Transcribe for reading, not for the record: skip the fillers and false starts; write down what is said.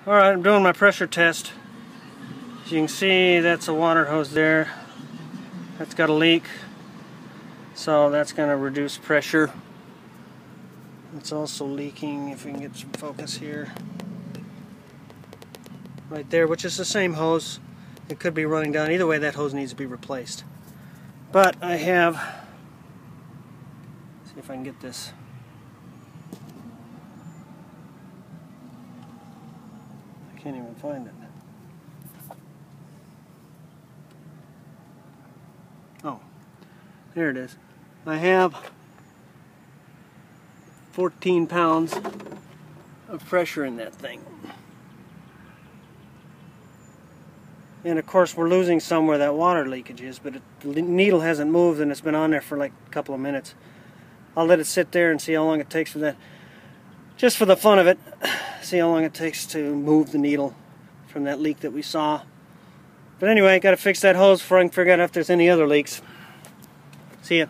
Alright, I'm doing my pressure test. As you can see, that's a water hose there. That's got a leak. So that's going to reduce pressure. It's also leaking, if we can get some focus here. Right there, which is the same hose. It could be running down. Either way, that hose needs to be replaced. But I have... Let's see if I can get this. I can't even find it. Oh, there it is. I have 14 pounds of pressure in that thing. And of course we're losing some where that water leakage is, but the needle hasn't moved and it's been on there for like a couple of minutes. I'll let it sit there and see how long it takes for that. Just for the fun of it, see how long it takes to move the needle from that leak that we saw. But anyway, got to fix that hose before I can figure out if there's any other leaks. See ya.